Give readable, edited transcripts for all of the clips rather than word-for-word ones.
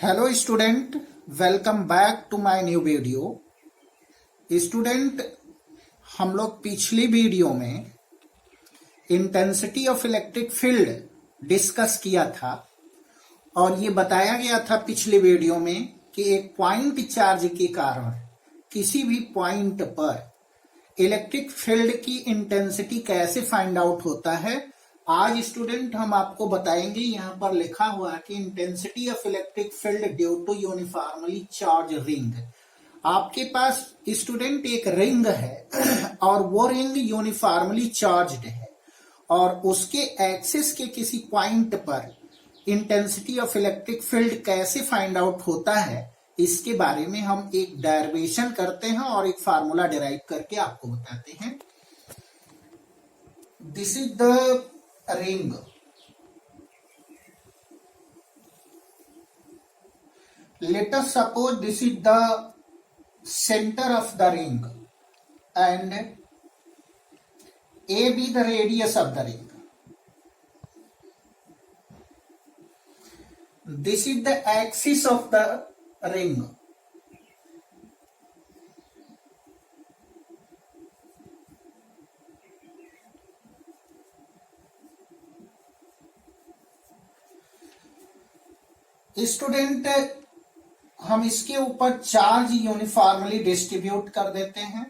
Hello student, welcome back to my new video. Student, हम लोग पिछली वीडियो में intensity of electric field discuss किया था और ये बताया गया था पिछली वीडियो में कि एक पॉइंट चार्ज के कारण किसी भी पॉइंट पर इलेक्ट्रिक फील्ड की इंटेंसिटी कैसे फाइंड आउट होता है। आज स्टूडेंट हम आपको बताएंगे, यहाँ पर लिखा हुआ है कि intensity of electric field due to uniformly charge ring. आपके पास स्टूडेंट एक रिंग है और वो रिंग यूनिफॉर्मली चार्ज्ड है और उसके एक्सिस के किसी पॉइंट पर इंटेंसिटी ऑफ इलेक्ट्रिक फील्ड कैसे फाइंड आउट होता है, इसके बारे में हम एक डेरिवेशन करते हैं और एक फार्मूला डिराइव करके आपको बताते हैं। This is the ring. Let us suppose this is the center of the ring and A be the radius of the ring. This is the axis of the ring. Student, हम इसके ऊपर charge uniformly distribute कर देते हैं।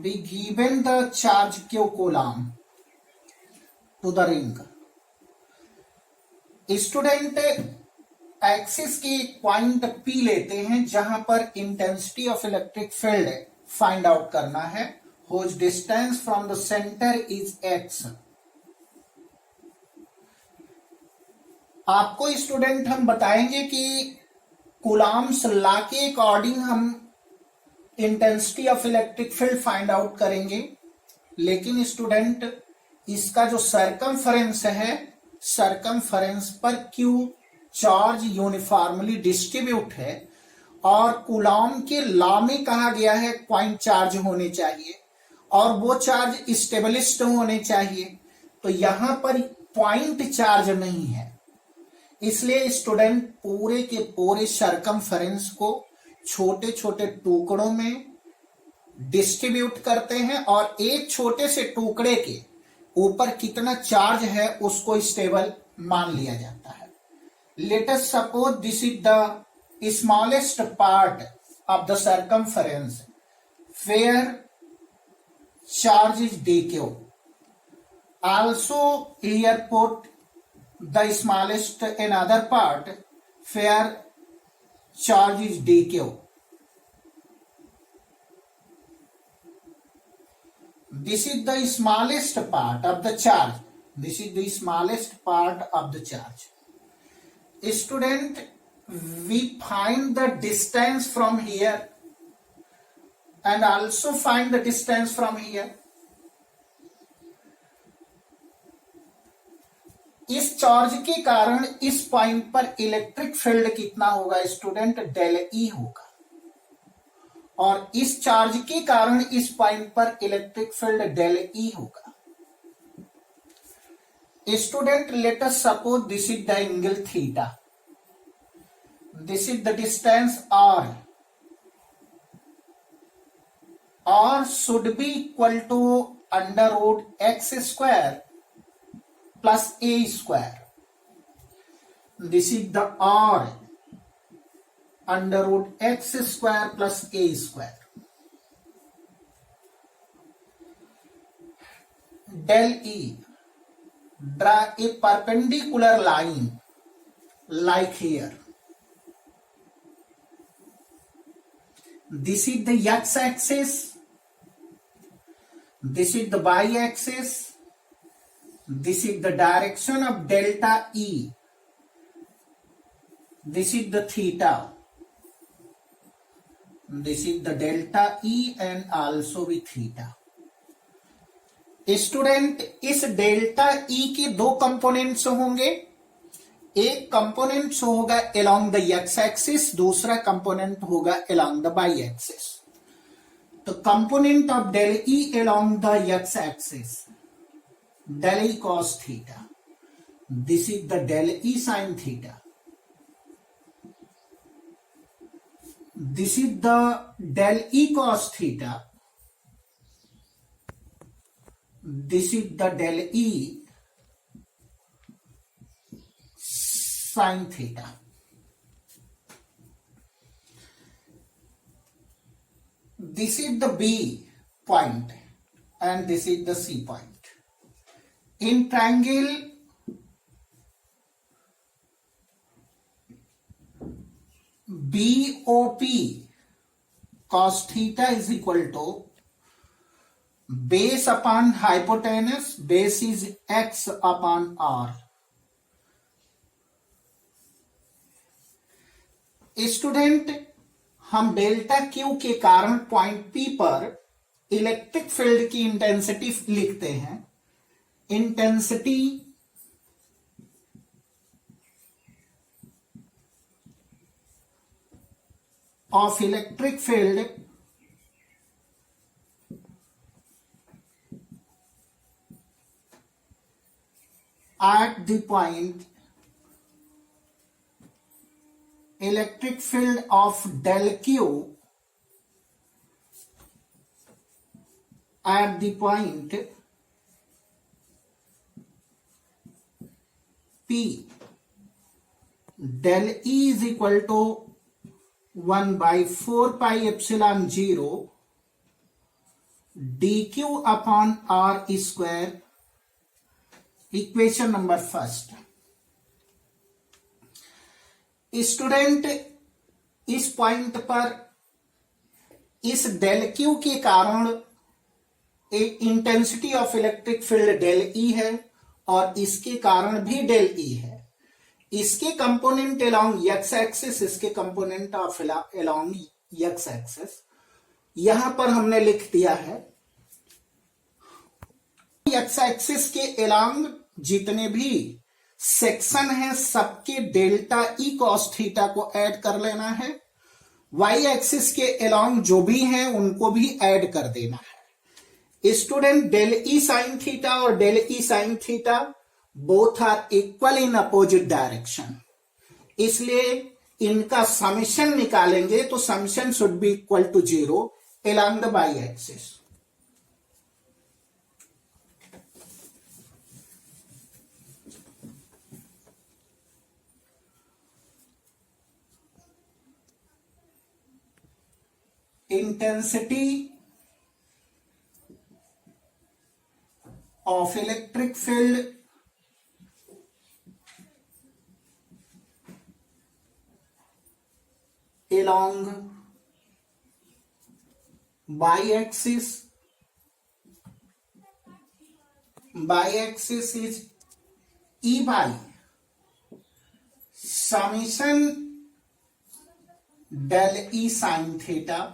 We given the charge q coulomb to the ring. Student, axis की एक point P लेते हैं जहां पर intensity of electric field find out करना है। whose distance from the centre is x। आपको स्टूडेंट हम बताएंगे कि कूलॉम्स लॉ के अकॉर्डिंग हम intensity of electric field find out करेंगे, लेकिन स्टूडेंट इसका जो सरकमफरेंस है, सरकमफरेंस पर Q चार्ज यूनिफॉर्मली डिस्ट्रीब्यूट है और कूलॉम के लॉ में कहा गया है पॉइंट चार्ज होने चाहिए और वो चार्ज स्टेबलिस्ट होने चाहिए। तो यहां पर पॉइंट चार्ज नहीं है, इसलिए स्टूडेंट पूरे के पूरे सरकमफरेंस को छोटे छोटे टुकड़ों में डिस्ट्रीब्यूट करते हैं और एक छोटे से टुकड़े के ऊपर कितना चार्ज है उसको स्टेबल मान लिया जाता है। Let us suppose this is the smallest part of the circumference where charge is dq. Also here put the smallest another part where charge is dq. This is the smallest part of the charge. This is the smallest part of the charge. Student, we find the distance from here and also find the distance from here. इस charge के कारण इस point पर electric field कितना होगा student? Del ई होगा। और इस चार्ज के कारण इस पॉइंट पर इलेक्ट्रिक फील्ड डेल ई होगा। Student, let us suppose this is the angle theta. This is the distance r. R should be equal to under root x square plus a square. This is the r under root x square plus a square. Del E. Draw a perpendicular line like here. This is the x-axis, this is the y-axis, this is the direction of delta E, this is the theta, this is the delta E and also with theta. Student, इस delta E के दो components होंगे, एक component show होगा along the X axis, दूसरा component होगा along the Y axis. तो component of del E along the X axis, del E cos theta, this is the del E sine theta, this is the del E cos theta, this is the del E sin theta. This is the B point and this is the C point. In triangle BOP, cos theta is equal to base upon hypotenuse, base is x upon r. Student, हम delta Q के कारण point P पर electric field की intensity लिखते हैं। Intensity of electric field at the point electric field of del q at the point P, del E is equal to 1 by 4 pi epsilon 0 dq upon r square, equation number first. Student, इस point पर इस del Q के कारण एक intensity of electric field del E है और इसके कारण भी डेल ई है। इसके कंपोनेंट अलोंग एक्स एक्सिस, इसके component of along X axis यहां पर हमने लिख दिया है। एक्स एक्सिस के अलोंग जितने भी सेक्शन हैं सबके डेल्टा ई कॉस थीटा को ऐड कर लेना है। वाई एक्सिस के अलोंग जो भी हैं उनको भी ऐड कर देना है। Student, del E sine theta और del E sine theta both are equal in opposite direction, इसलिए इनका समेशन निकालेंगे तो summation should be equal to 0 along the Y axis. Intensity of electric field along y-axis is E by summation del E sin theta।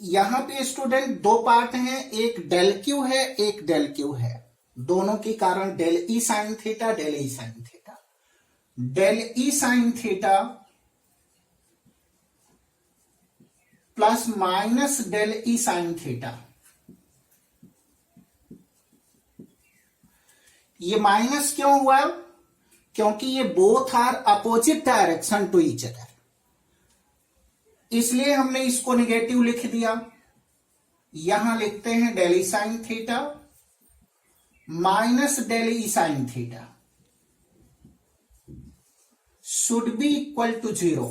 यहां पे student दो part हैं, एक del Q है एक डेल क्यू है, दोनों के कारण del E sine theta, del E sine theta, del E sine theta plus minus del E sine theta. ये माइनस क्यों हुआ? क्योंकि ये both are opposite direction to each other, इसलिए हमने इसको निगेटिव लिख दिया। यहां लिखते हैं del E sine theta minus del E sine theta should be equal to 0।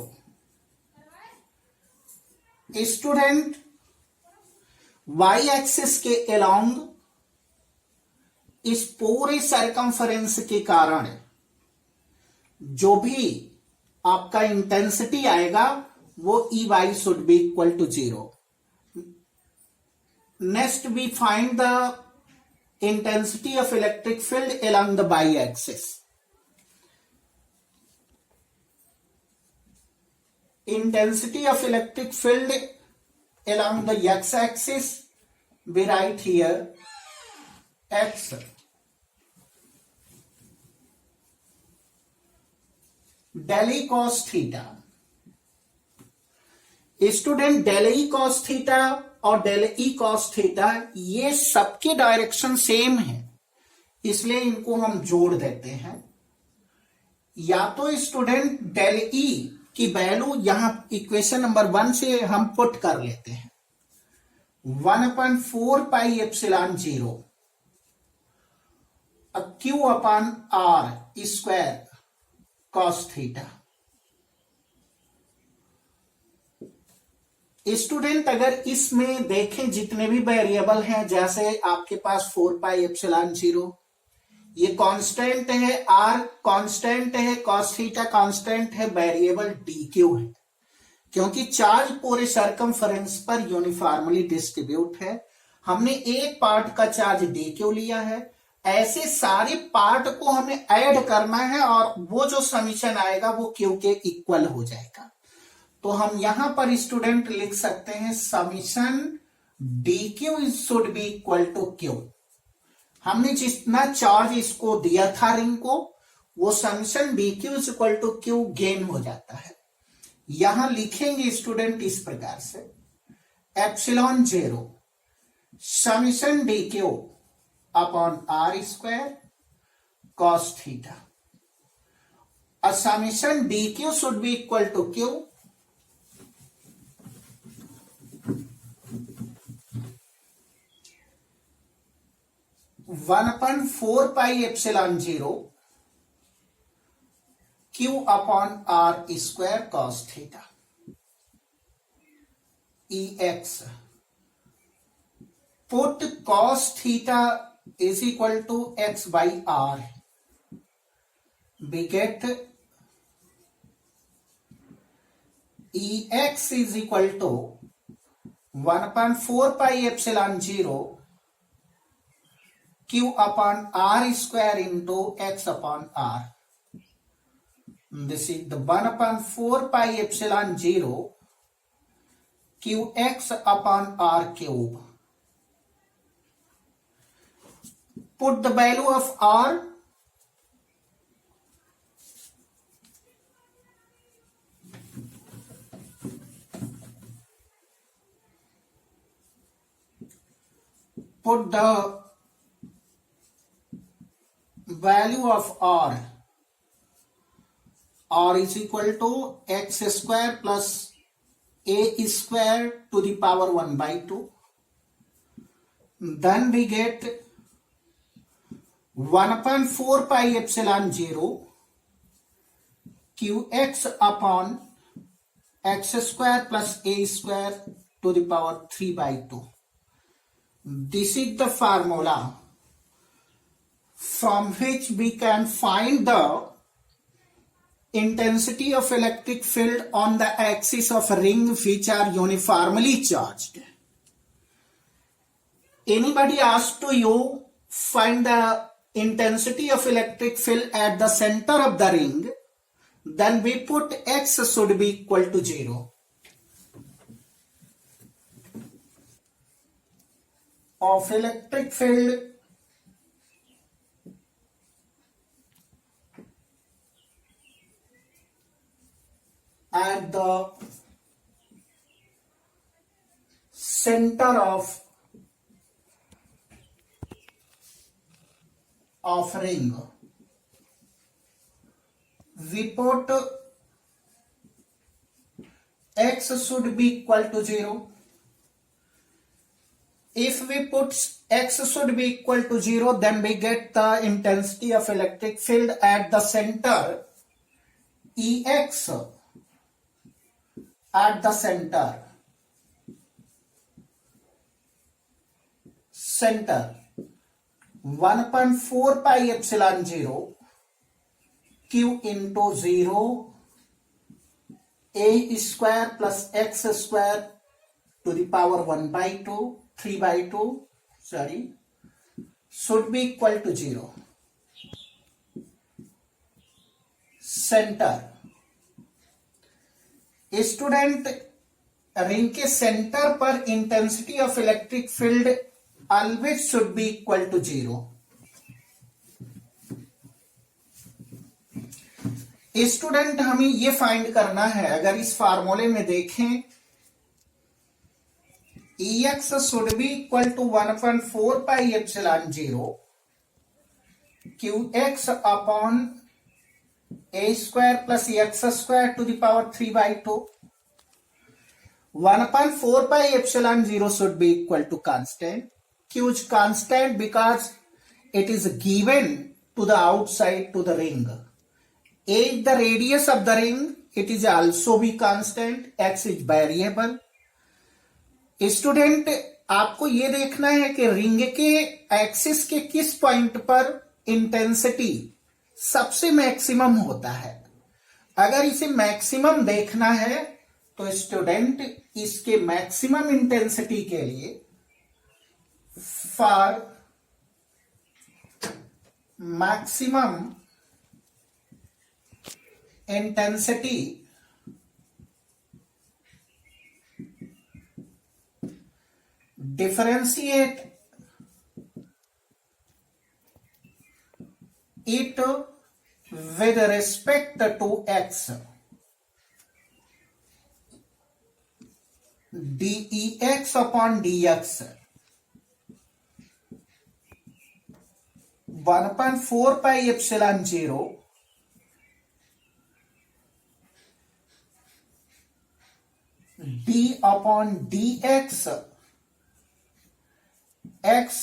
Student, Y axis के अलोंग इस पूरे सरकमफरेंस के कारण जो भी आपका इंटेंसिटी आएगा वो E Y should be equal to 0। Next we find the intensity of electric field along the Y axis. Intensity of electric field along the x-axis, we write here x del E cos theta. Student del E cos theta और del E cos theta ये सबके direction same है, इसलिए इनको हम जोड़ देते हैं। या तो स्टूडेंट डेल ई की वैल्यू यहां इक्वेशन नंबर 1 से हम पुट कर लेते हैं, 1/4 pi epsilon 0 Q upon R square cos theta. Student अगर इसमें देखें जितने भी वेरिएबल हैं, जैसे आपके पास 4 पाई एप्सिलॉन 0 ये कांस्टेंट है, आर कांस्टेंट है, कॉस थीटा कांस्टेंट है, वेरिएबल डी क्यू है, क्योंकि चार्ज पूरे सर्कमफरेंस पर यूनिफॉर्मली डिस्ट्रीब्यूट है। हमने एक पार्ट का चार्ज डी क्यू लिया है, ऐसे सारे पार्ट को हमें ऐड करना है और वो जो समीशन आएगा वो क्यू के इक्वल हो जाएगा। तो हम यहां पर स्टूडेंट लिख सकते हैं summation D Q should be equal to Q. हमने जितना चार्ज इसको दिया था रिंग को, वो summation D Q is equal to Q gain हो जाता है। यहां लिखेंगे स्टूडेंट इस प्रकार से, epsilon 0 summation D Q upon R square cos theta. Summation D Q should be equal to Q, one upon 4 pi epsilon 0 Q upon R square cos theta. E x put cos theta is equal to X by R, we get Ex is equal to 1/4 pi epsilon 0 q upon r square into x upon r. This is the 1/4 pi epsilon 0 qx upon r cube. Put the value of r. Put the value of r. R is equal to x square plus a square to the power 1/2. Then we get 1/4 pi epsilon 0 qx upon x square plus a square to the power 3/2. This is the formula from which we can find the intensity of electric field on the axis of a ring which are uniformly charged. Anybody asked to you find the intensity of electric field at the center of the ring, then we put x should be equal to 0. Of electric field at the center of ring, we put x should be equal to 0. If we put x should be equal to 0, then we get the intensity of electric field at the center, Ex at the center 1/4 pi epsilon 0 q into 0 a square plus x square to the power 1/2 3/2 should be equal to 0. Center student ring के centre पर intensity of electric field always should be equal to 0. Student हमें ये find करना है, अगर इस फार्मूले में देखें Ex should be equal to 1/4 pi epsilon 0 Qx upon a square plus x square to the power 3/2. 1/4 pi epsilon 0 should be equal to constant. Q is constant because it is given to the outside to the ring. A is the radius of the ring, it is also be constant. X is variable. Student आपको यह देखना है कि ring के axis के किस point पर intensity सबसे मैक्सिमम होता है। अगर इसे मैक्सिमम देखना है तो स्टूडेंट इसके मैक्सिमम इंटेंसिटी के लिए for maximum intensity differentiate it with respect to x. Dex upon dx 1/4 pi epsilon 0 d upon dx x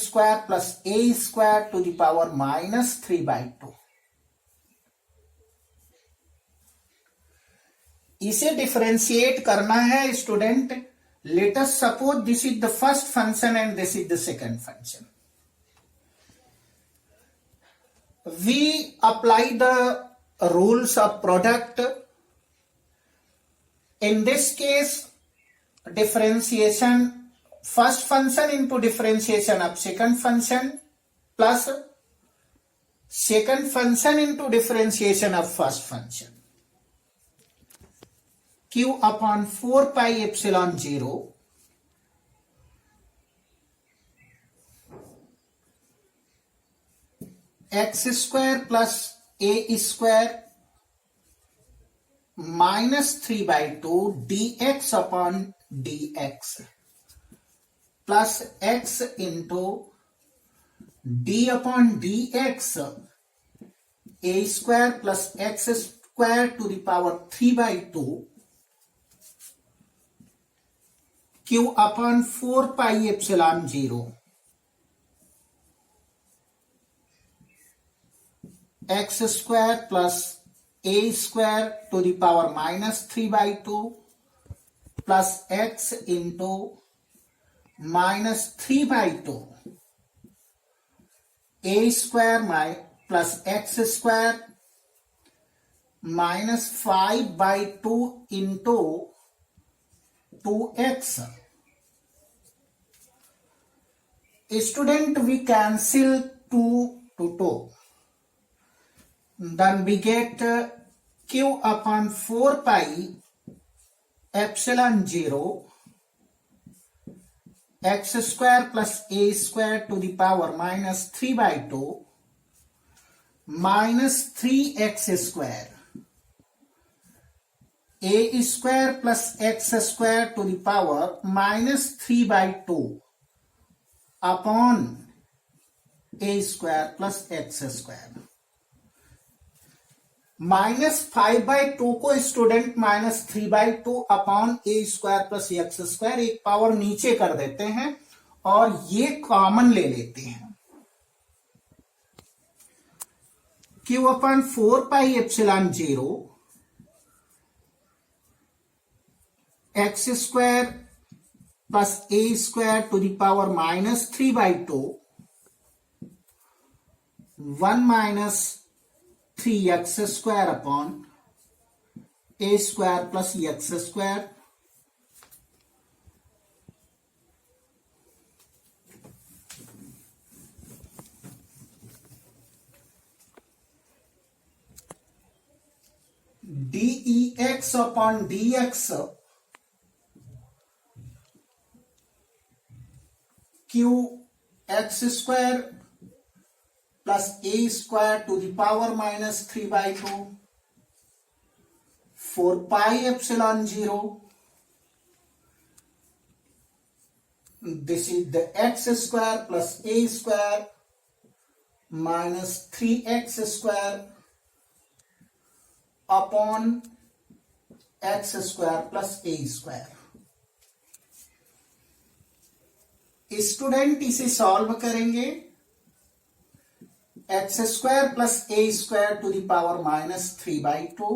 square plus a square to the power minus 3/2. इसे डिफरेंशिएट करना है student. Let us suppose this is the first function and this is the second function. We apply the rules of product. In this case differentiation first function into differentiation of second function plus second function into differentiation of first function. Q upon 4 pi epsilon 0 x square plus a square minus 3/2 dx upon dx plus x into d upon dx a square plus x square to the power 3/2 q upon 4 pi epsilon 0 x square plus a square to the power minus 3/2 plus x into minus 3/2 a square plus x square minus 5/2 into 2x. Student, we cancel 2 to 2. Then we get q upon 4 pi epsilon 0 x square plus a square to the power minus 3/2 minus 3x square a square plus x square to the power minus 3/2 upon a square plus x square. -5/2 को student -3/2 upon ए square plus x square एक power नीचे कर देते हैं और ये common ले लेते हैं। Q upon 4 pi epsilon 0 x square plus a square to the power -3/2 1 - 3x square upon a square plus x square dex upon dx q x square plus a square to the power minus 3 by 2, 4 pi epsilon 0. This is the x square plus a square minus 3x square upon x square plus a square. Student इसे solve करेंगे। X square plus a square to the power minus 3 by 2,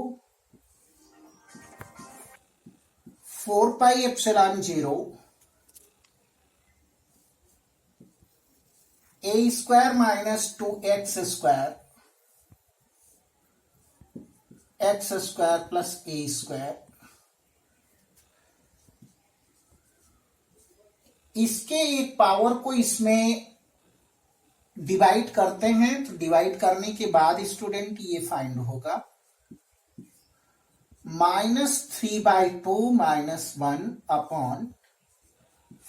4 pi epsilon 0, a square minus 2x square, x square plus a square. इसके एक power को इसमें divide करते हैं, तो divide करने के बाद स्टूडेंट ये फाइंड होगा -3 by 2 minus 1 upon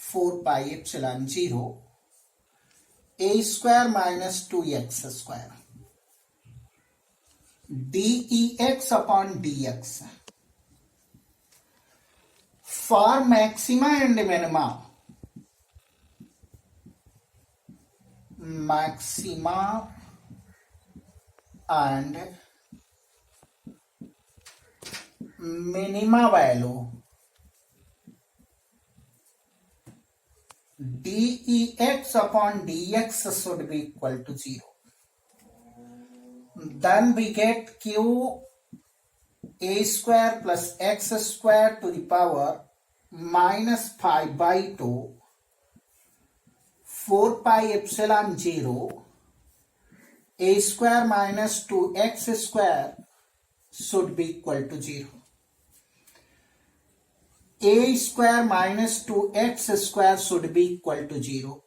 4 pi epsilon 0, a square minus 2x square, dEx upon dx। For maxima and minima, maxima and minima value dEx upon dx should be equal to 0. Then we get q a square plus x square to the power minus 5 by 2, 4 pi epsilon 0, a square minus 2x square should be equal to 0. A square minus 2x square should be equal to 0.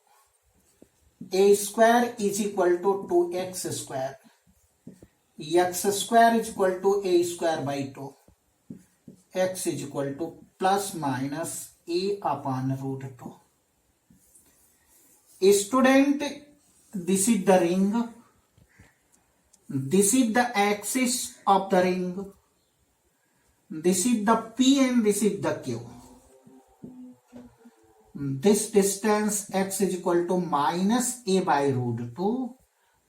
A square is equal to 2x square. X square is equal to a square by 2. X is equal to plus minus a upon root 2. Student, this is the ring, this is the axis of the ring, this is the P and this is the Q. This distance x is equal to minus a by root 2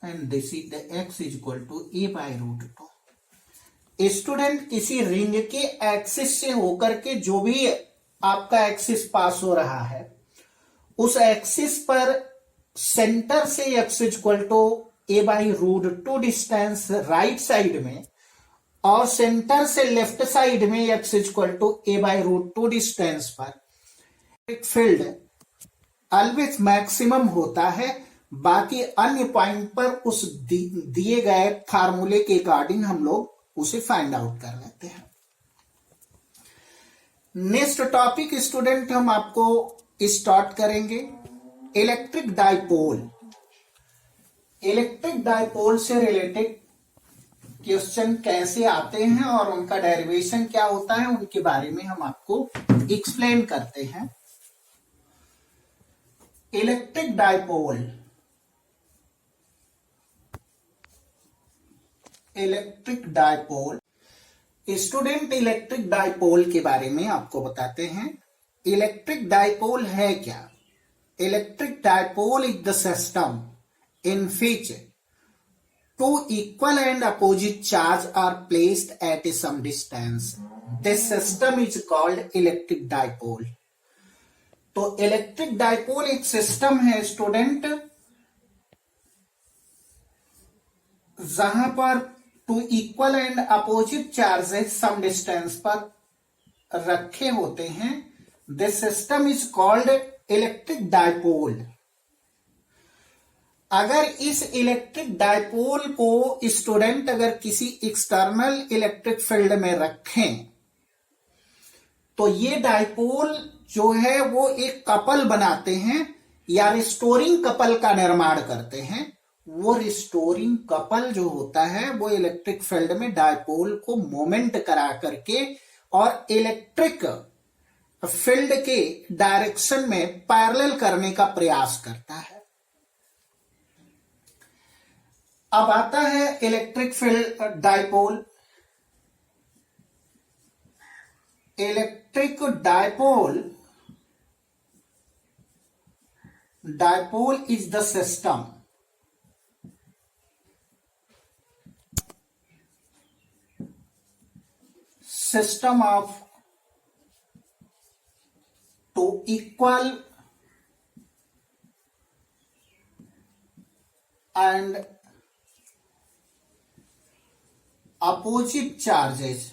and this is the x is equal to a by root 2. Student, किसी ring के axis से होकर के जो भी आपका axis pass हो रहा है, उस एक्सिस पर सेंटर से x equal to a by root 2 distance right side में और सेंटर से लेफ्ट साइड में x equal to a by root 2 distance पर एक फील्ड ऑलवेज मैक्सिमम होता है। बाकी अन्य पॉइंट पर उस दिए गए फार्मूले के अकॉर्डिंग हम लोग उसे फाइंड आउट कर लेते हैं। नेक्स्ट टॉपिक स्टूडेंट हम आपको स्टार्ट करेंगे इलेक्ट्रिक डाइपोल। इलेक्ट्रिक डाइपोल से रिलेटेड क्वेश्चन कैसे आते हैं और उनका डेरिवेशन क्या होता है, उनके बारे में हम आपको एक्सप्लेन करते हैं। Electric dipole, electric dipole student, electric dipole के बारे में आपको बताते हैं। इलेक्ट्रिक डाइपोल है क्या? Electric dipole is the system in which two equal and opposite charge are placed at some distance. This system is called electric dipole. तो electric dipole एक सिस्टम है स्टूडेंट जहां पर two equal and opposite charges some distance पर रखे होते हैं। This system is called electric dipole. अगर इस इलेक्ट्रिक डाइपोल को स्टूडेंट अगर किसी एक्सटर्नल इलेक्ट्रिक फील्ड में रखें तो ये डाइपोल जो है वो एक कपल बनाते हैं या रिस्टोरिंग कपल का निर्माण करते हैं। वो रिस्टोरिंग कपल जो होता है वो इलेक्ट्रिक फील्ड में डाइपोल को मोमेंट करा करके और इलेक्ट्रिक फील्ड के डायरेक्शन में पैरेलल करने का प्रयास करता है। अब आता है electric field dipole. Electric dipole is the system of two equal and opposite charges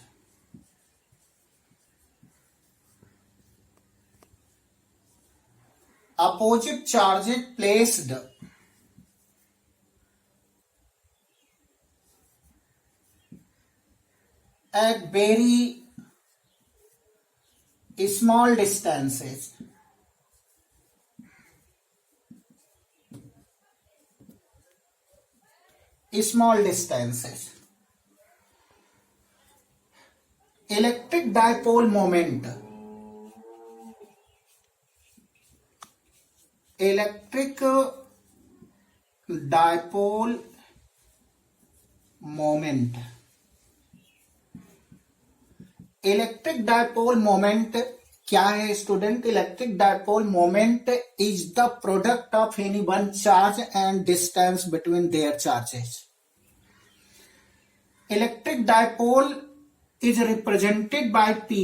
placed at very small distances. Electric dipole moment. Electric dipole moment. Electric dipole moment क्या है student? Electric dipole moment is the product of any one charge and distance between their charges. Electric dipole is represented by P.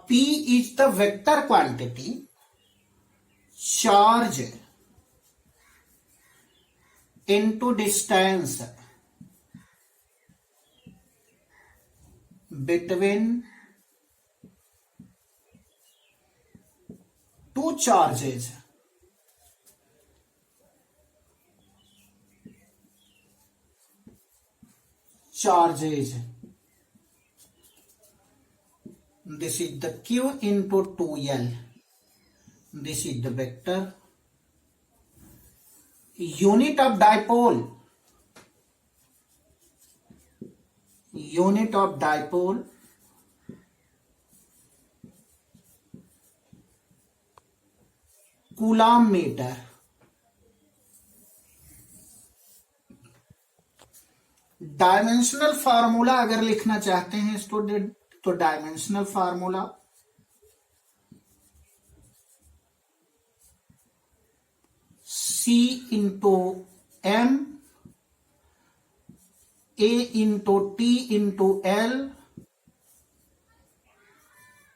P is the vector quantity charge into distance between two charges. This is the Q into 2L. This is the vector. Unit of dipole. Coulomb metre. Dimensional formula अगर लिखना चाहते हैं student तो dimensional formula C into M A into T into L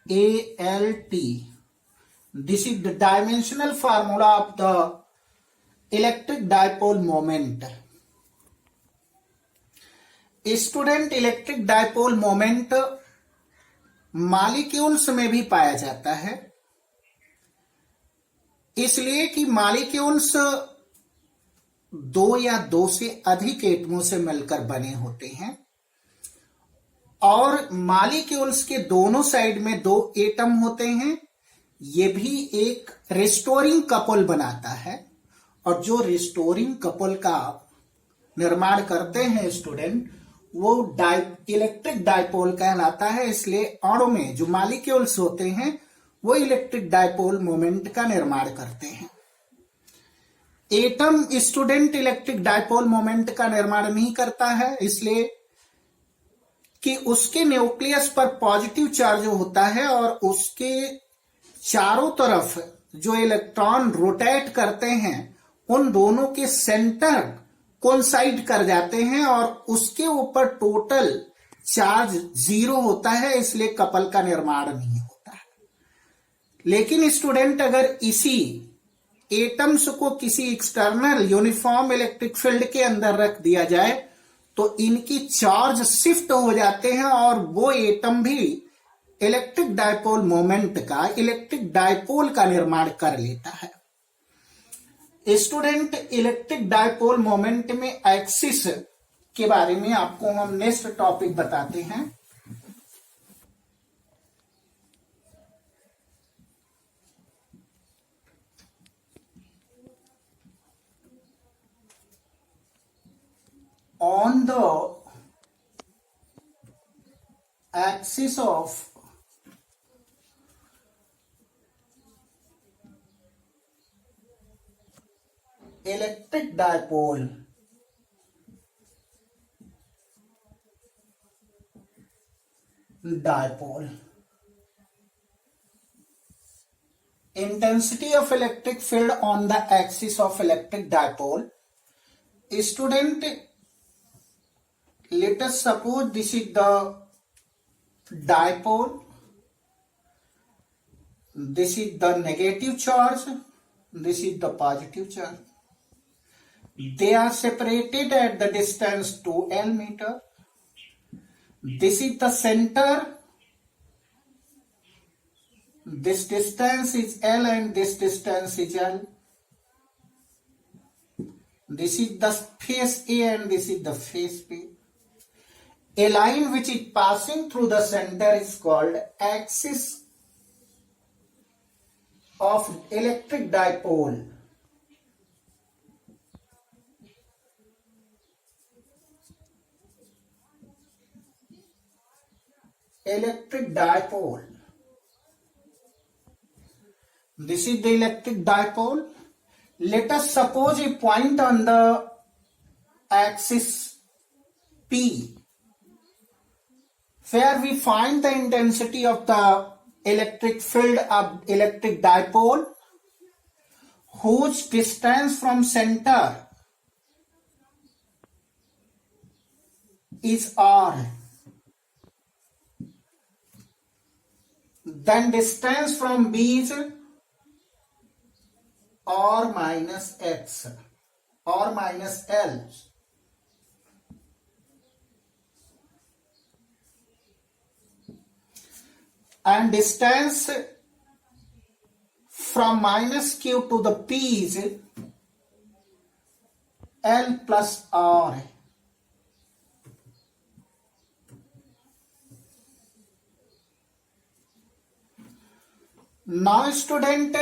ALT. This is the dimensional formula of the electric dipole moment. Student electric dipole moment molecules में भी पाया जाता है, इसलिए कि मॉलिक्यूल्स दो या दो से अधिक एटमों से मिलकर बने होते हैं और मॉलिक्यूल्स के दोनों साइड में दो एटम होते हैं. यह भी एक रिस्टोरिंग कपल बनाता है और जो रिस्टोरिंग कपल का निर्माण करते हैं स्टूडेंट वो इलेक्ट्रिक डायपोल कहलाता है. इसलिए अणु में जो मॉलिक्यूल्स होते हैं वो इलेक्ट्रिक डायपोल मोमेंट का निर्माण करते हैं. Atom student electric dipole moment का निर्माण नहीं करता है, इसलिए कि उसके न्यूक्लियस पर पॉजिटिव चार्ज होता है और उसके चारों तरफ जो इलेक्ट्रॉन रोटेट करते हैं उन दोनों के सेंटर कोइंसाइड कर जाते हैं और उसके ऊपर टोटल चार्ज 0 होता है, इसलिए कपल का निर्माण नहीं होता है. लेकिन स्टूडेंट अगर इसी एटम्स को किसी एक्सटर्नल यूनिफॉर्म इलेक्ट्रिक फील्ड के अंदर रख दिया जाए तो इनकी चार्ज शिफ्ट हो जाते हैं और वो एटम भी इलेक्ट्रिक डायपोल मोमेंट का इलेक्ट्रिक डायपोल का निर्माण कर लेता है. स्टूडेंट इलेक्ट्रिक डायपोल मोमेंट में एक्सिस के बारे में आपको हम नेक्स्ट टॉपिक बताते हैं. On the axis of electric dipole dipole. Intensity of electric field on the axis of electric dipole. Student, let us suppose this is the dipole, this is the negative charge, this is the positive charge. They are separated at the distance 2l meter. This is the center. This distance is L and this distance is L. This is the face A and this is the face B. A line which is passing through the center is called axis of electric dipole. Electric dipole. This is the electric dipole. Let us suppose a point on the axis P, where we find the intensity of the electric field of electric dipole, whose distance from center is R. Then distance from B is R minus X, R minus L. And distance from minus Q to the P is L plus R. Now student,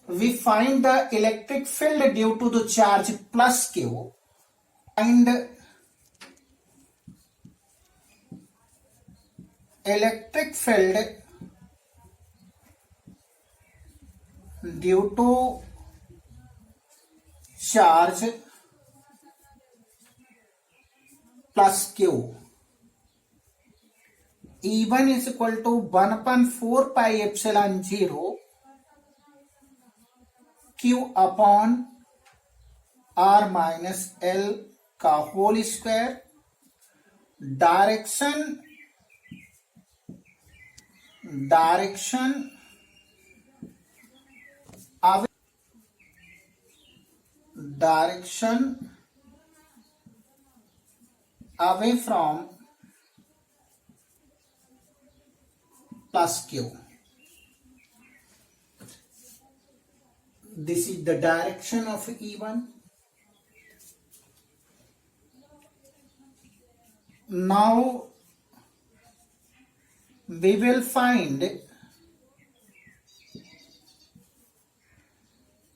we find the electric field due to the charge plus Q, and electric field due to charge plus Q. E1 is equal to 1 upon 4 pi epsilon 0 Q upon R minus L का whole square. Direction away from plus Q. This is the direction of E1. Now we will find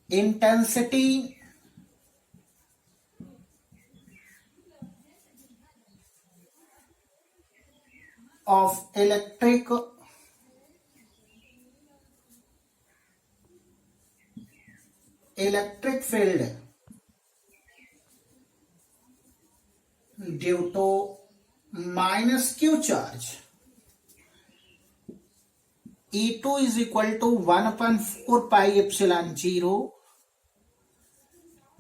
intensity of electric field due to minus Q charge. E2 is equal to 1 upon 4 pi epsilon 0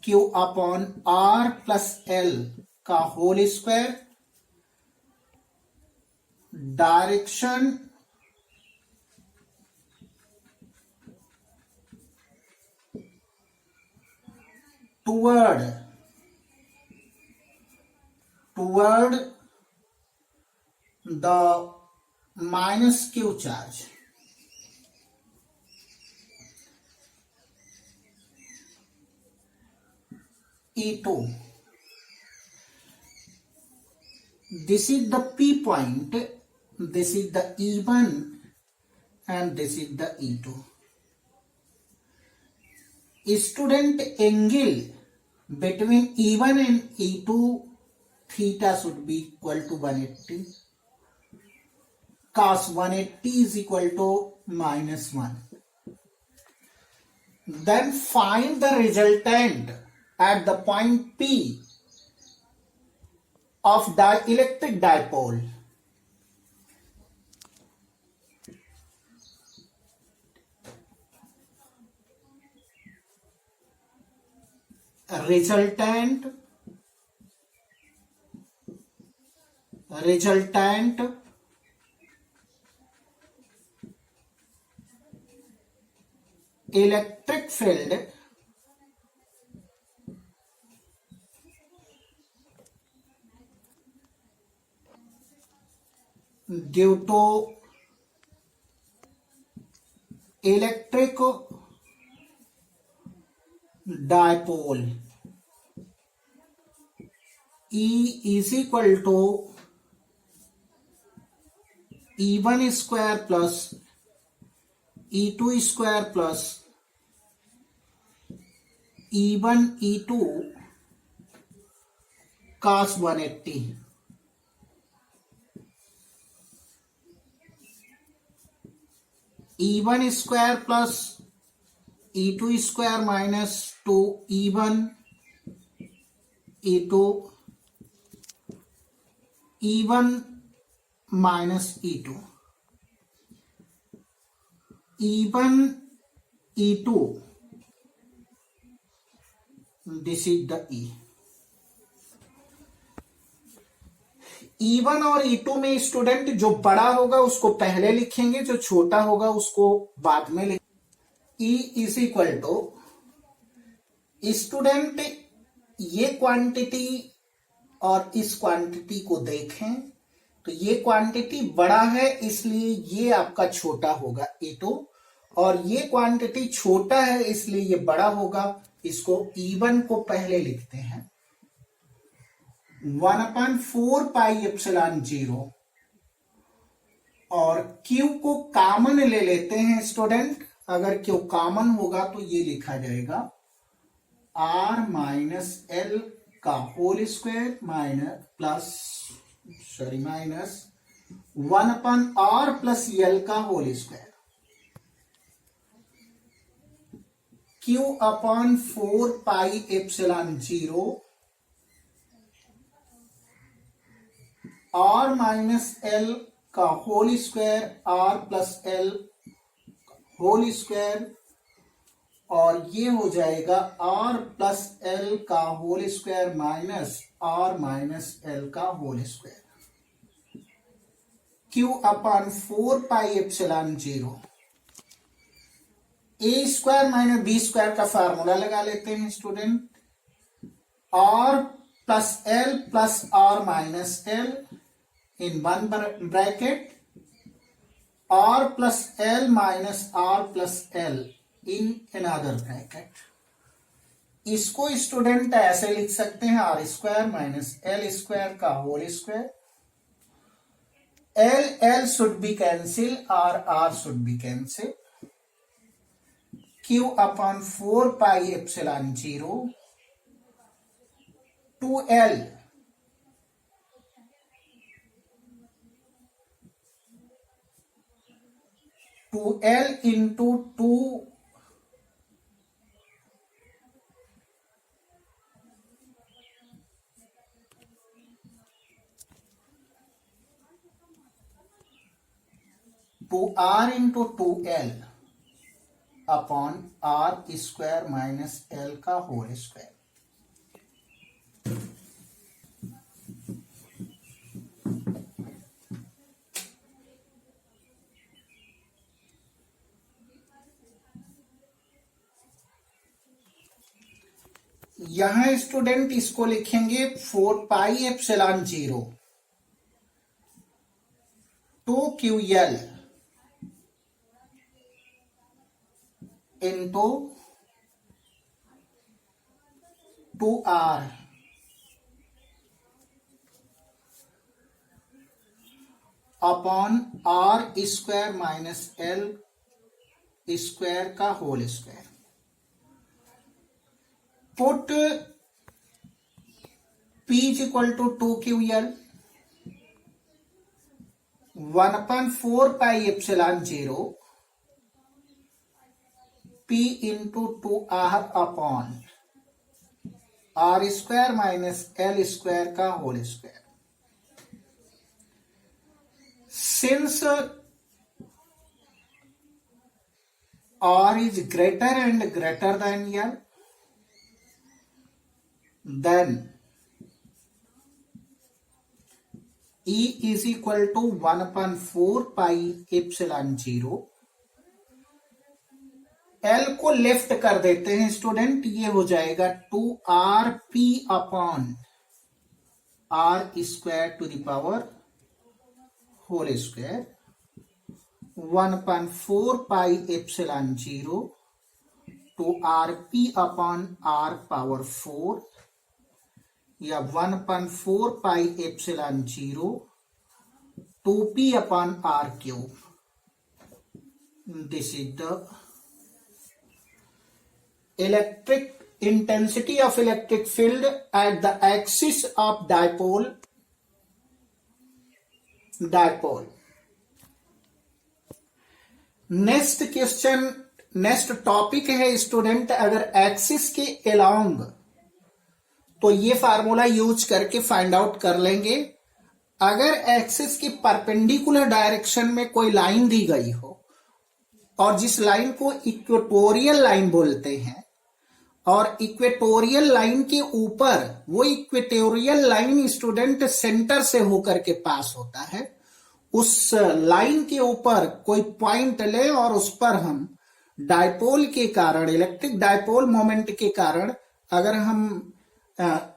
Q upon R plus L का whole square. Direction toward the minus Q charge. E2. This is the P point, this is the E1 and this is the E2. Student, angle between E1 and E2 theta should be equal to 180. Cos 180 is equal to minus 1. Then find the resultant at the point P of dielectric dipole. resultant electric field due to electric dipole E is equal to E1 square plus E2 square plus E1 E2 cos 180. E1 square plus E2 square minus 2 E1 E2 E1 minus E2 E1 E2 this is the E1 और E2 में student जो बड़ा होगा उसको पहले लिखेंगे, जो छोटा होगा उसको बाद में लिखेंगे. E is equal to student ये क्वांटिटी और इस क्वांटिटी को देखें तो ये क्वांटिटी बड़ा है इसलिए ये आपका छोटा होगा E2 और ये क्वांटिटी छोटा है इसलिए ये बड़ा होगा. इसको E1 को पहले लिखते हैं 1/4 पाई एप्सिलॉन 0 और Q को कॉमन ले लेते हैं स्टूडेंट. अगर Q कॉमन होगा तो ये लिखा जाएगा R माइनस L का whole square minus 1/R plus L का whole square. Q upon 4 pi epsilon 0 R minus L का whole square R plus L whole square और ये हो जाएगा R प्लस L का whole square minus R minus L का whole square. Q upon 4 pi epsilon 0 a square minus b square का formula लगा लेते हैं student. R plus L plus R minus L in one bracket R plus L minus R plus L in another bracket. इसको student ऐसे लिख सकते हैं R square minus L square का whole square. L L should be cancel, R should be cancel. Q upon 4 pi epsilon 0 2L to L into 2 to R into 2L upon R square minus L का whole square. यहां student इसको लिखेंगे 4 pi epsilon 0 2QL into 2R upon R square minus L square का whole square. Put P is equal to 2QL 1/4 pi epsilon 0 P into 2R upon R square minus L square का whole square. Since R is greater and greater than L, then E is equal to 1/4 pi epsilon 0। L को left कर देते हैं student, ये हो जाएगा 2rp upon r square to the power whole square 1/4 pi epsilon 0 two rp upon r power 4 या 1/4 pi epsilon 0 2p upon r cube. This is the electric intensity of electric field at the axis of dipole। Next question, next topic है student, अगर axis के along तो ये formula use करके find out कर लेंगे। अगर एक्सिस की परपेंडिकुलर डायरेक्शन में कोई लाइन दी गई हो और जिस लाइन को इक्वेटोरियल लाइन बोलते हैं, और इक्वेटोरियल लाइन के ऊपर वो इक्वेटोरियल लाइन स्टूडेंट सेंटर से होकर के पास होता है, उस लाइन के ऊपर कोई पॉइंट ले और उस पर हम डायपोल के कारण, इलेक्ट्रिक डायपोल मोमेंट के कारण अगर हम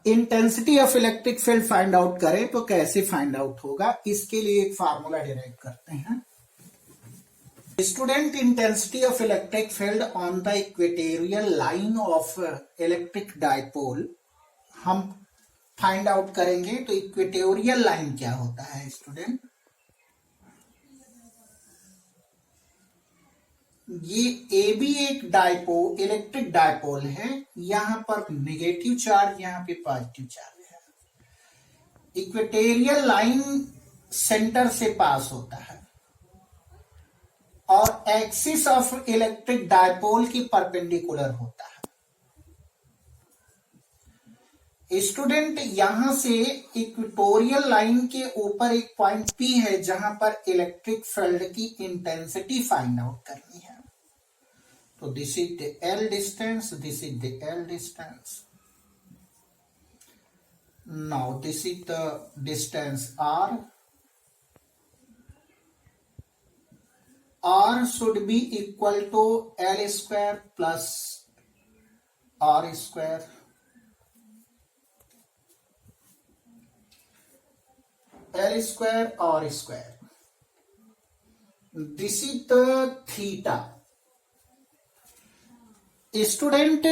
intensity of electric field find out करें तो कैसे फाइंड आउट होगा, इसके लिए एक फार्मूला डिराइव करते हैं। Student, intensity of electric field on the equatorial line of electric dipole हम फाइंड आउट करेंगे। तो इक्वेटोरियल लाइन क्या होता है स्टूडेंट, ये ए भी एक डायपोल, इलेक्ट्रिक डायपोल है, यहां पर नेगेटिव चार्ज, यहां पे पॉजिटिव चार्ज है। इक्वेटोरियल लाइन सेंटर से पास होता है और एक्सिस ऑफ इलेक्ट्रिक डायपोल की परपेंडिकुलर होता है। स्टूडेंट, यहां से इक्वेटोरियल लाइन के ऊपर एक पॉइंट P है जहां पर इलेक्ट्रिक फील्ड की इंटेंसिटी फाइंड आउट करनी है। तो this is the L distance, this is the L distance. Now this is the distance R। R should be equal to L square plus R square। L square R square। This is the theta। Student,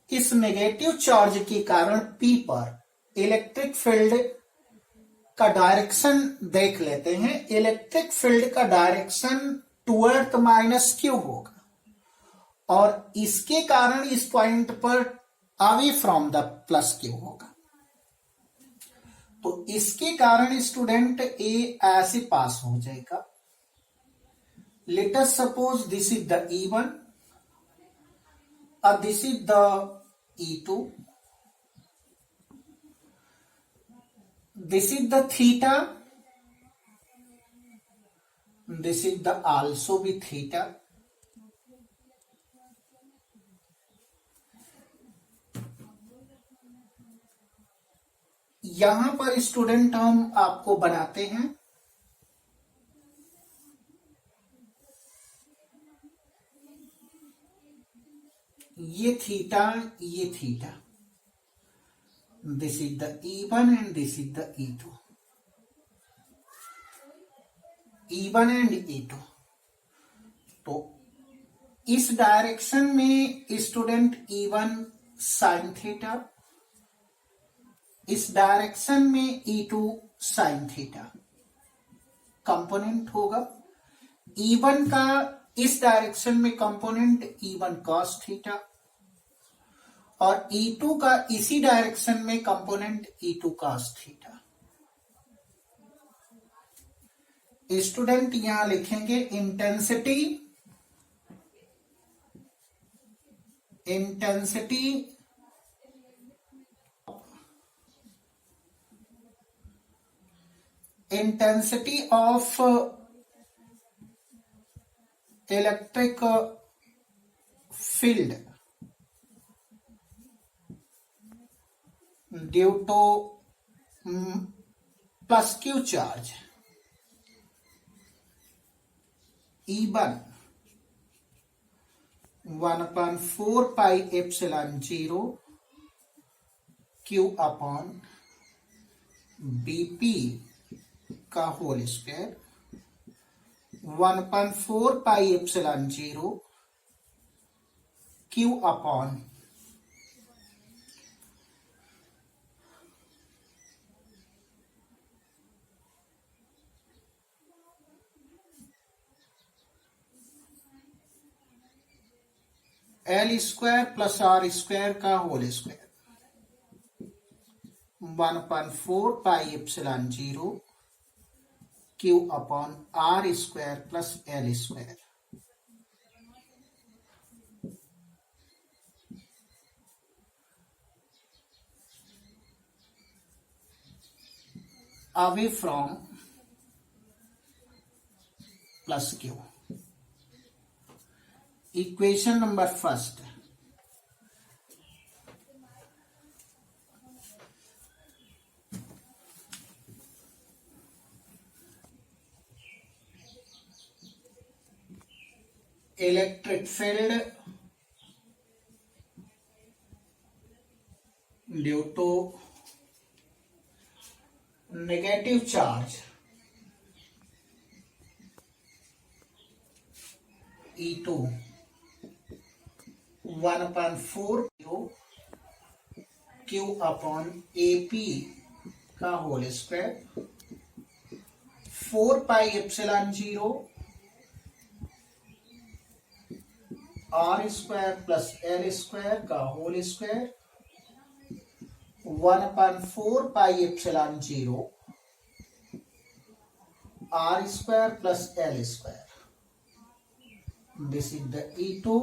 इस negative charge के कारण P पर electric field का direction देख लेते हैं। Electric field का direction toward minus Q होगा और इसके कारण इस पॉइंट पर away from the plus Q होगा। तो इसके कारण स्टूडेंट ए ऐसे पास हो जाएगा। Late us suppose this is the E1 और this is the E2। This is the theta, this is the also be theta। यहां पर स्टूडेंट हम आपको बनाते हैं ये थीटा, ये theta. This is the E1 and this is the E2। E1 and E2। तो इस डायरेक्शन में स्टूडेंट E1 साइन थीटा, इस डायरेक्शन में E2 साइन थीटा कंपोनेंट होगा। E1 का इस डायरेक्शन में कंपोनेंट E1 cos थीटा और E2 का इसी डायरेक्शन में component E2 cos theta. Student, यहां लिखेंगे intensity, intensity intensity of electric field due to plus q charge, E1 1/4 pi epsilon 0 q upon bp का whole square 1/4 pi epsilon 0 q upon L square plus R square का whole square 1/4 pi epsilon 0 Q upon R square plus L square away from plus q. Equation number first. Electric field due to negative charge E2 1/4 q upon AP का whole square 4 pi epsilon 0 R square plus L square का whole square 1/4 pi epsilon 0 R square plus L square. This is the E2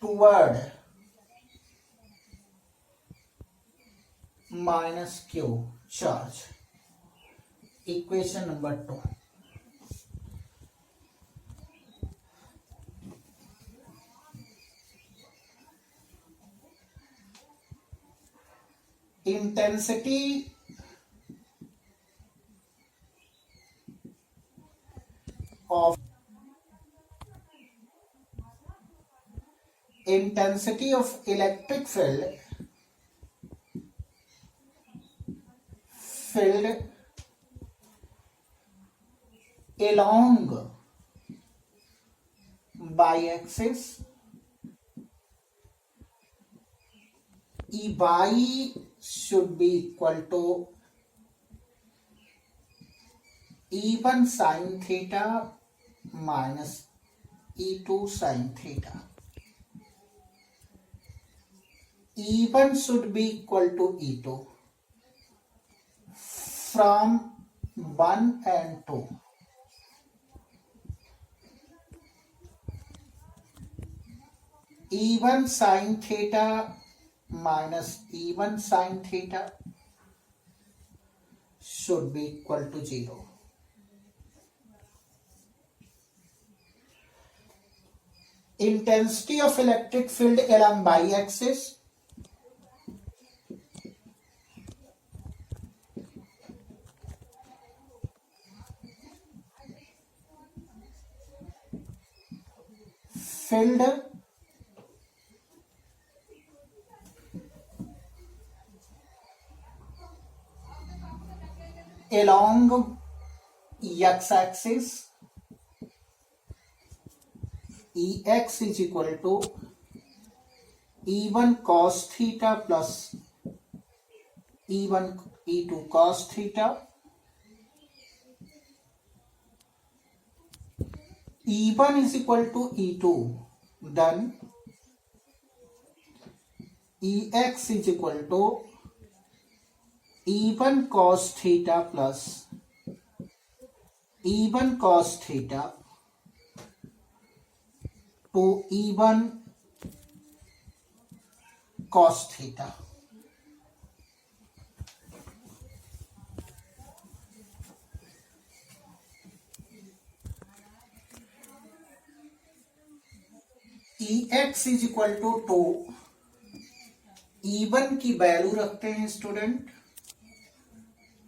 toward minus Q charge. Equation number 2. Intensity of electric field along y-axis E by should be equal to E1 sin theta minus E2 sin theta. E1 should be equal to E2 from 1 and 2. E1 sin theta minus E1 sin theta should be equal to 0. Intensity of electric field along y-axis field along x-axis Ex is equal to E1 cos theta plus E2 cos theta. E1 is equal to E2, then Ex is equal to E1 cos theta plus E1 cos theta to E1 cos theta. Ex is equal to 2 E1 की value रखते हैं student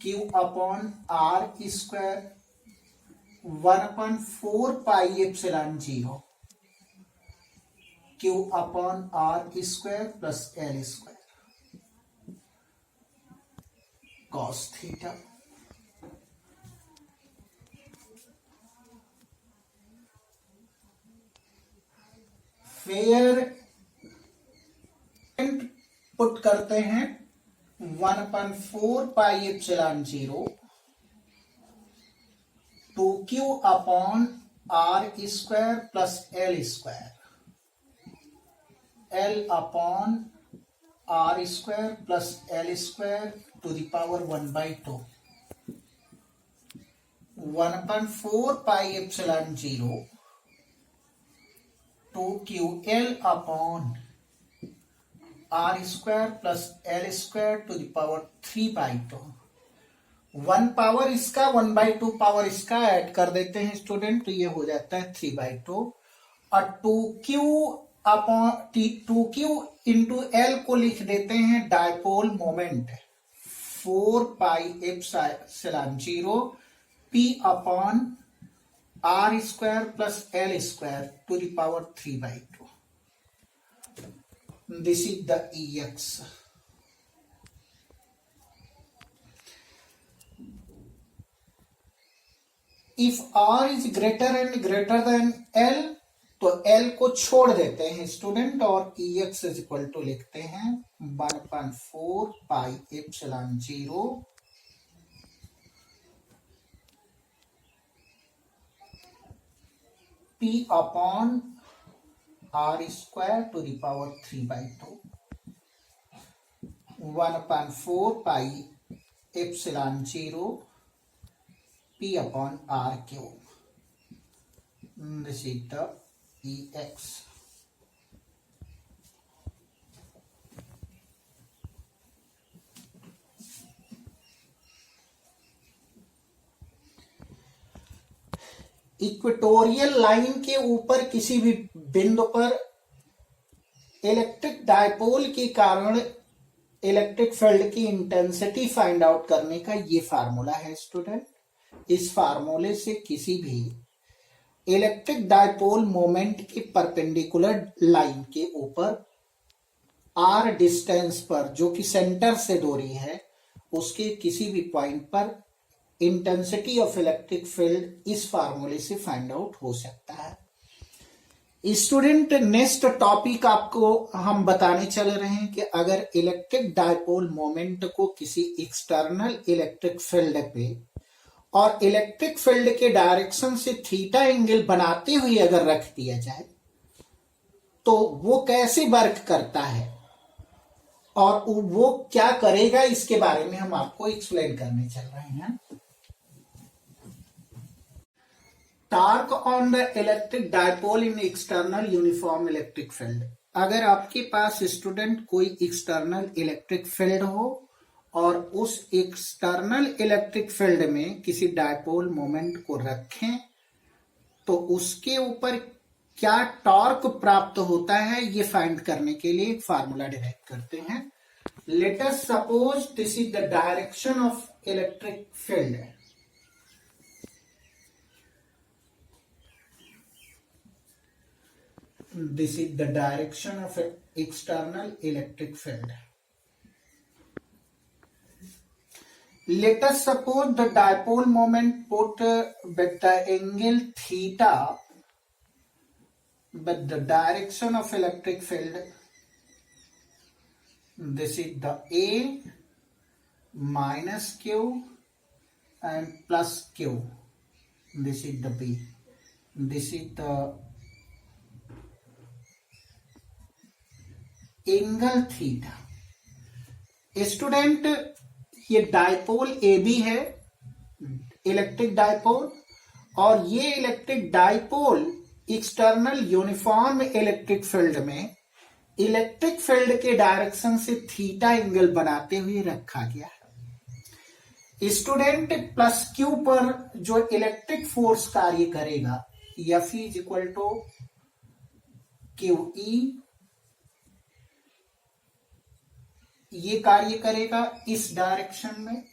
Q upon R square 1/4πε0 Q upon R square plus L square cos theta. फिर put करते हैं 1/4πε0 2Q upon R square plus L square L upon R square plus L square to the power 1/2 1/4πε0 2QL upon R square plus L square to the power 3/2। 1 power इसका 1/2 power इसका add कर देते हैं student, तो ये हो जाता है 3/2 और 2Q इंटू एल को लिख देते हैं dipole moment 4πε0 P upon R square plus L square to the power 3/2। This is the EX. If R is greater and greater than L, तो L को छोड़ देते हैं स्टूडेंट और EX इज इक्वल टू लिखते हैं 1/4πε0 P upon R square to the power 3/2 1/4πε0 P upon R cube. This is the EX. Equatorial line के ऊपर किसी भी बिंदु पर इलेक्ट्रिक डायपोल के कारण इलेक्ट्रिक फील्ड की इंटेंसिटी फाइंड आउट करने का ये फार्मूला है स्टूडेंट। इस फार्मूले से किसी भी इलेक्ट्रिक डायपोल मोमेंट के परपेंडिकुलर लाइन के ऊपर आर डिस्टेंस पर, जो कि सेंटर से दूरी है, उसके किसी भी पॉइंट पर इंटेंसिटी ऑफ इलेक्ट्रिक फील्ड इस फार्मूले से फाइंड आउट हो सकता है। स्टूडेंट नेक्स्ट टॉपिक आपको हम बताने चल रहे हैं कि अगर इलेक्ट्रिक डायपोल मोमेंट को किसी एक्सटर्नल इलेक्ट्रिक फील्ड पे और इलेक्ट्रिक फील्ड के डायरेक्शन से थीटा एंगल बनाते हुए अगर रख दिया जाए तो वो कैसे वर्क करता है और वो क्या करेगा, इसके बारे में हम आपको एक्सप्लेन करने चल रहे हैं। Torque on the electric dipole in external uniform electric field. अगर आपके पास स्टूडेंट कोई एक्सटर्नल इलेक्ट्रिक फील्ड हो और उस एक्सटर्नल इलेक्ट्रिक फील्ड में किसी डायपोल मोमेंट को रखें तो उसके ऊपर क्या टॉर्क प्राप्त होता है, ये फाइंड करने के लिए एक फार्मूला डिराइव करते हैं। Late us suppose this is the direction of electric field. This is the direction of an external electric field. Let us suppose the dipole moment put with the angle theta with the direction of electric field. This is the A minus Q and plus Q. This is the B. This is the angle theta. Student ये dipole A B है, electric dipole, और ये electric dipole external uniform electric field में electric field के direction से theta angle बनाते हुए रखा गया है। स्टूडेंट प्लस क्यू पर जो इलेक्ट्रिक फोर्स कार्य करेगा F is equal to Q E ये कार्य करेगा इस डायरेक्शन में,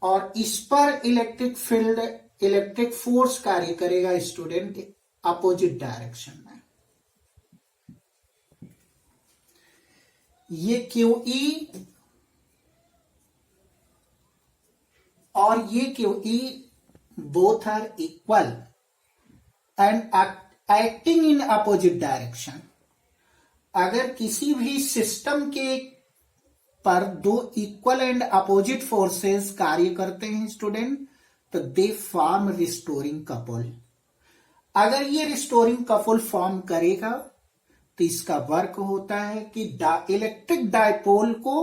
और इस पर इलेक्ट्रिक फील्ड, इलेक्ट्रिक फोर्स कार्य करेगा स्टूडेंट अपोजिट डायरेक्शन में। ये QE और ये QE both are equal and acting in opposite direction. अगर किसी भी सिस्टम के पर दो इक्वल एंड अपोजिट फोर्सेस कार्य करते हैं स्टूडेंट, तो दे फॉर्म रिस्टोरिंग कपल। अगर ये रिस्टोरिंग कपल फॉर्म करेगा तो इसका वर्क होता है कि इलेक्ट्रिक डायपोल को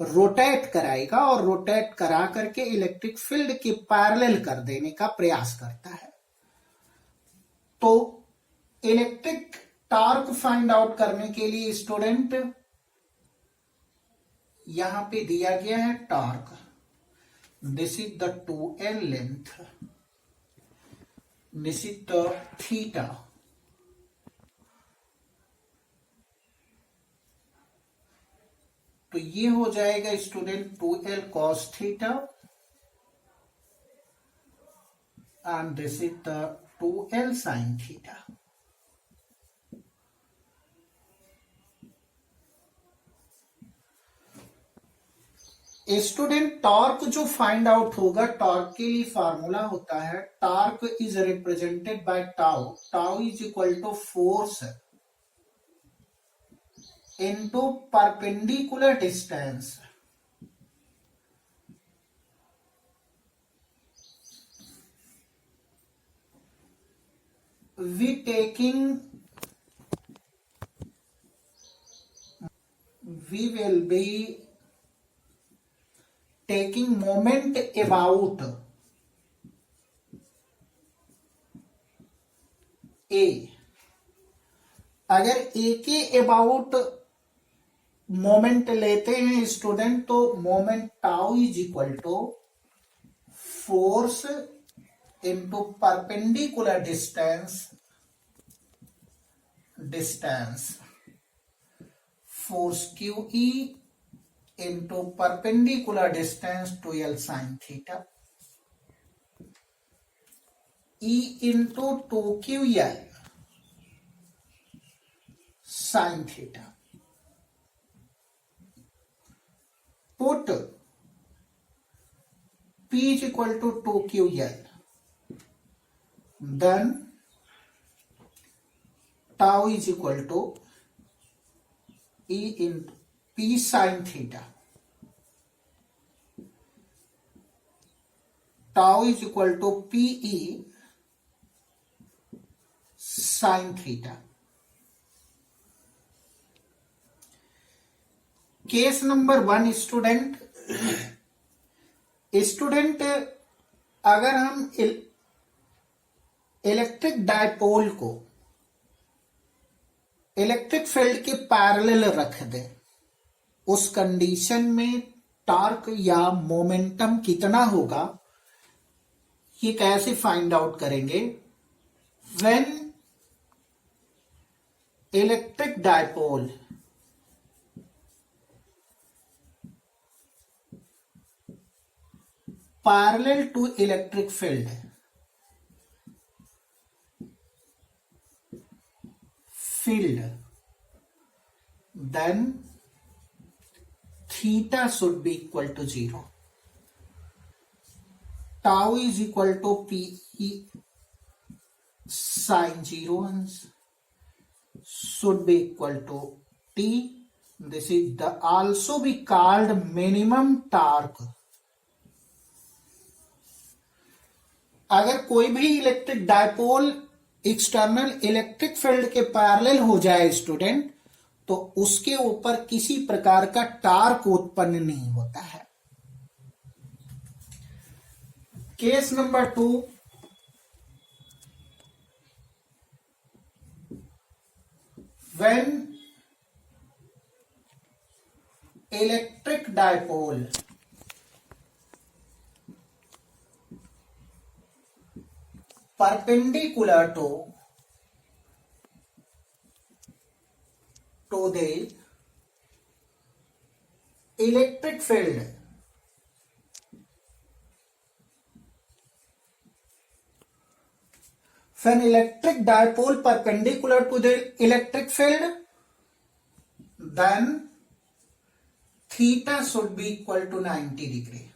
रोटेट कराएगा और रोटेट करा करके इलेक्ट्रिक फील्ड के पैरेलल कर देने का प्रयास करता है। तो इलेक्ट्रिक टॉर्क फाइंड आउट करने के लिए स्टूडेंट यहां पे दिया गया है torque, this is the 2L length, this is the theta. तो ये हो जाएगा student 2L cos theta and this is the 2L sin theta. Student torque जो फाइंड आउट होगा, टॉर्क के लिए फार्मूला होता है torque is represented by tau, tau is equal to force into perpendicular distance. We will be taking moment about A। अगर A के about moment लेते हैं स्टूडेंट, तो moment tau is equal to force into perpendicular distance force QE into perpendicular distance 2L sin theta, E into 2QL sin theta। Put P is equal to 2QL, then tau is equal to E into P sin theta, tau is equal to PE sin theta। Case number 1 student, अगर हम electric dipole को electric field के parallel रख दें, उस condition में torque या momentum कितना होगा, ये कैसे फाइंड आउट करेंगे। When electric dipole parallel to electric field, then theta should be equal to 0, tau is equal to PE sin 0 should be equal to T, this is the also be called minimum torque। अगर कोई भी electric dipole external electric field के parallel हो जाए student, तो उसके ऊपर किसी प्रकार का टॉर्क उत्पन्न नहीं होता है। Case number 2, when electric dipole perpendicular to the electric field when electric dipole perpendicular to the electric field, then theta should be equal to 90 degree.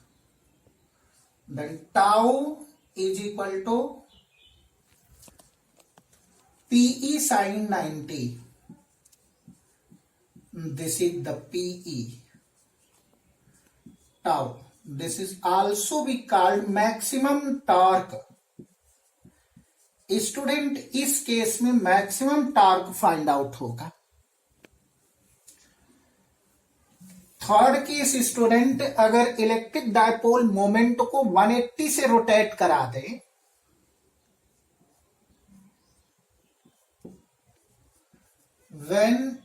Then tau is equal to PE sin 90. This is the PE. Tau. This is also be called maximum torque. Student इस case में maximum torque find out होगा. Third case student, अगर electric dipole moment को 180 से rotate करा दे, when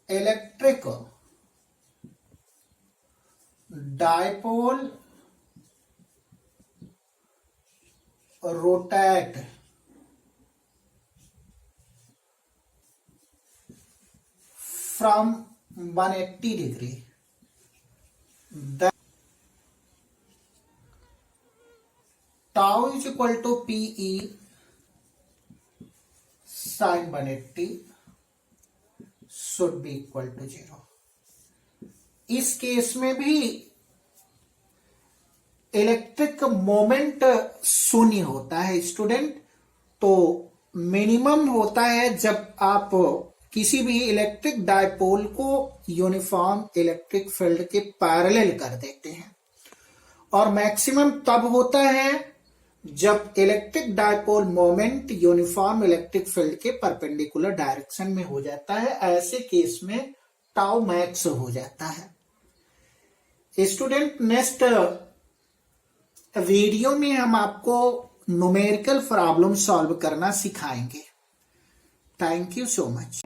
electric dipole rotate from 180 degree, then tau is equal to PE sin 180 should be equal to 0. इस case में भी इलेक्ट्रिक मोमेंट शून्य होता है स्टूडेंट. तो मिनिमम होता है जब आप किसी भी इलेक्ट्रिक डायपोल को यूनिफॉर्म इलेक्ट्रिक फील्ड के पैरेलल कर देते हैं, और मैक्सिमम तब होता है जब electric dipole moment uniform electric field के परपेंडिकुलर डायरेक्शन में हो जाता है. ऐसे केस में टाउ मैक्स हो जाता है. स्टूडेंट नेक्स्ट वीडियो में हम आपको न्यूमेरिकल प्रॉब्लम सॉल्व करना सिखाएंगे. Thank you so much.